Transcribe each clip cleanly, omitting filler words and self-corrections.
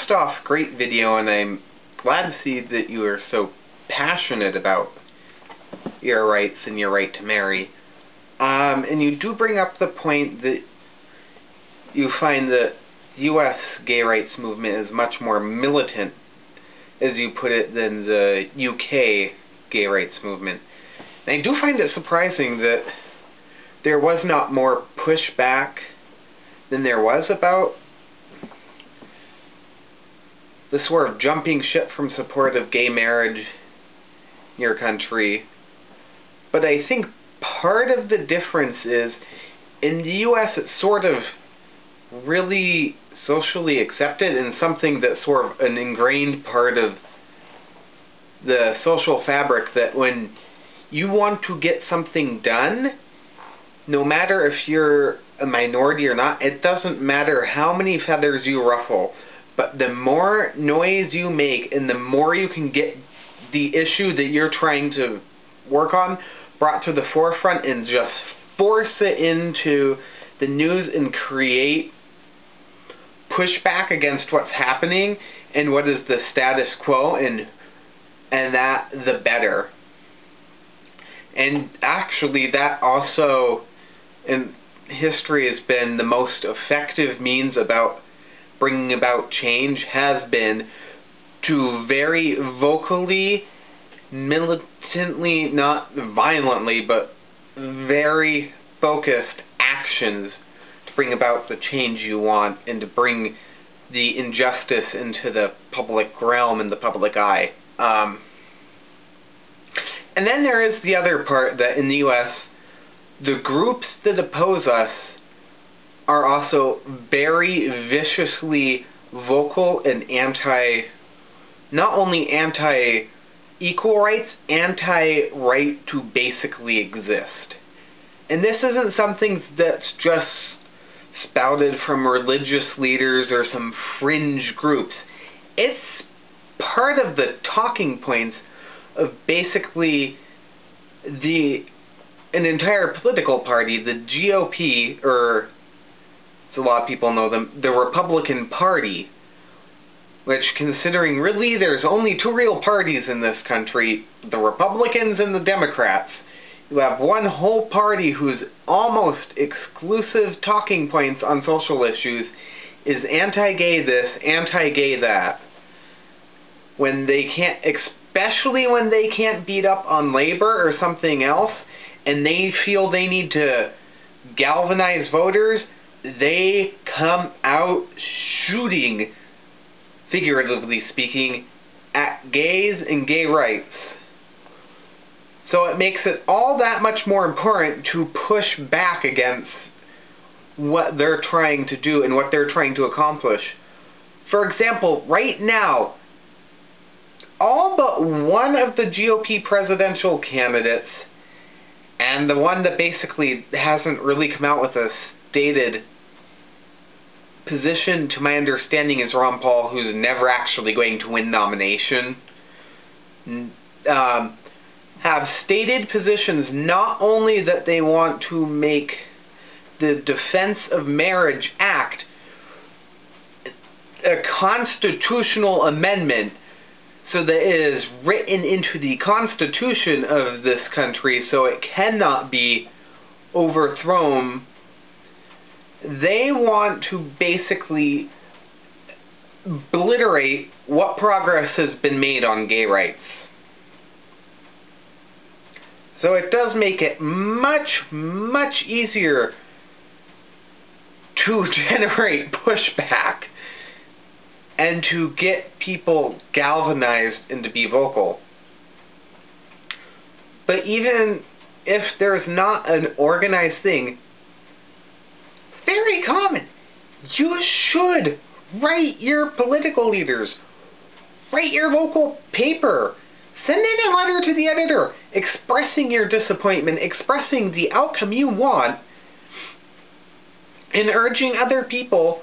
first off, great video, and I'm glad to see that you are so passionate about your rights and your right to marry. And you do bring up the point that you find that the U.S. gay rights movement is much more militant, as you put it, than the UK gay rights movement. And I do find it surprising that there was not more pushback than there was about the sort of jumping ship from support of gay marriage in your country. But I think part of the difference is, in the US it's sort of really socially accepted and something that's sort of an ingrained part of the social fabric, that when you want to get something done, no matter if you're a minority or not, it doesn't matter how many feathers you ruffle, but the more noise you make and the more you can get the issue that you're trying to work on brought to the forefront and just force it into the news and create pushback against what's happening and what is the status quo, and that the better. And actually that also in history has been the most effective means about bringing about change, has been to very vocally, militantly, not violently, but very focused actions to bring about the change you want and to bring the injustice into the public realm and the public eye. And then there is the other part, that in the US, the groups that oppose us are also very viciously vocal and not only anti-equal rights, anti-right to basically exist. And this isn't something that's just spouted from religious leaders or some fringe groups. It's part of the talking points of basically an entire political party, the GOP, or as a lot of people know them, the Republican Party, which, considering really there's only two real parties in this country, the Republicans and the Democrats, you have one whole party whose almost exclusive talking points on social issues is anti-gay this, anti-gay that. When they can't, especially when they can't beat up on labor or something else, and they feel they need to galvanize voters, they come out shooting, figuratively speaking, at gays and gay rights. So it makes it all that much more important to push back against what they're trying to do and what they're trying to accomplish. For example, right now, all but one of the GOP presidential candidates, and the one that basically hasn't really come out with a stated position, to my understanding, is Ron Paul, who's never actually going to win nomination, have stated positions not only that they want to make the Defense of Marriage Act a constitutional amendment so that it is written into the Constitution of this country so it cannot be overthrown. They want to basically obliterate what progress has been made on gay rights. So it does make it much, much easier to generate pushback and to get people galvanized and to be vocal. But even if there's not an organized thing, very common, you should write your political leaders, write your local paper, send in a letter to the editor expressing your disappointment, expressing the outcome you want, and urging other people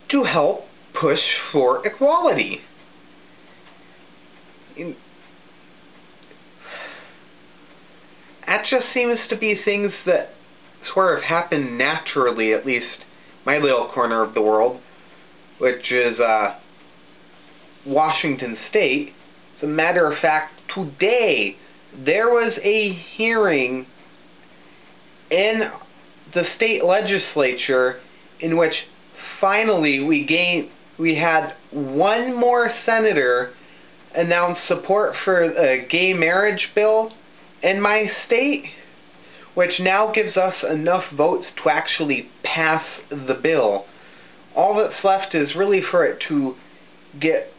to help push for equality. That just seems to be things that sort of happen naturally, at least my little corner of the world, which is Washington State. As a matter of fact, today there was a hearing in the state legislature in which finally we had one more senator announce support for a gay marriage bill in my state, which now gives us enough votes to actually pass the bill. All that's left is really for it to get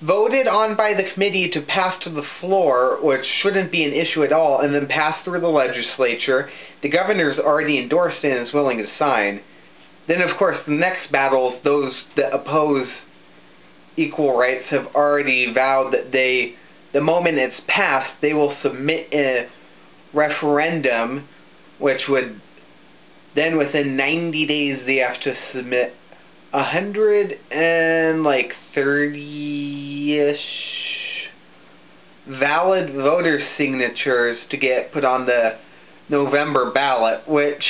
voted on by the committee to pass to the floor, which shouldn't be an issue at all, and then pass through the legislature. The governor's already endorsed it and is willing to sign. Then, of course, the next battle, those that oppose equal rights have already vowed that the moment it's passed, they will submit a referendum, which would then within 90 days they have to submit 130-ish valid voter signatures to get put on the November ballot, which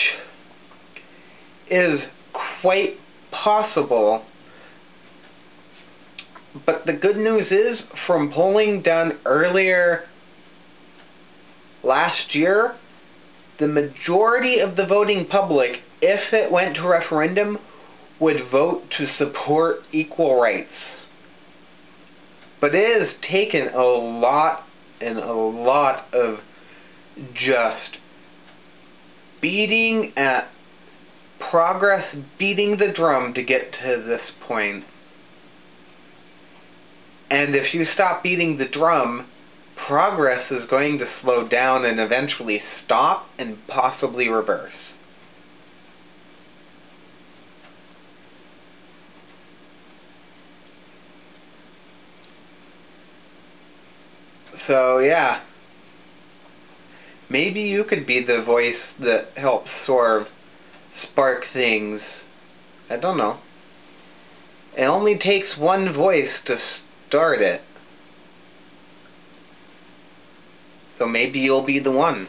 is quite possible. But the good news is, from polling done earlier last year, the majority of the voting public, if it went to referendum, would vote to support equal rights. But it has taken a lot of just beating the drum to get to this point. And if you stop beating the drum, progress is going to slow down and eventually stop and possibly reverse. So yeah, maybe you could be the voice that helps spark things. I don't know. It only takes one voice to start it. So maybe you'll be the one.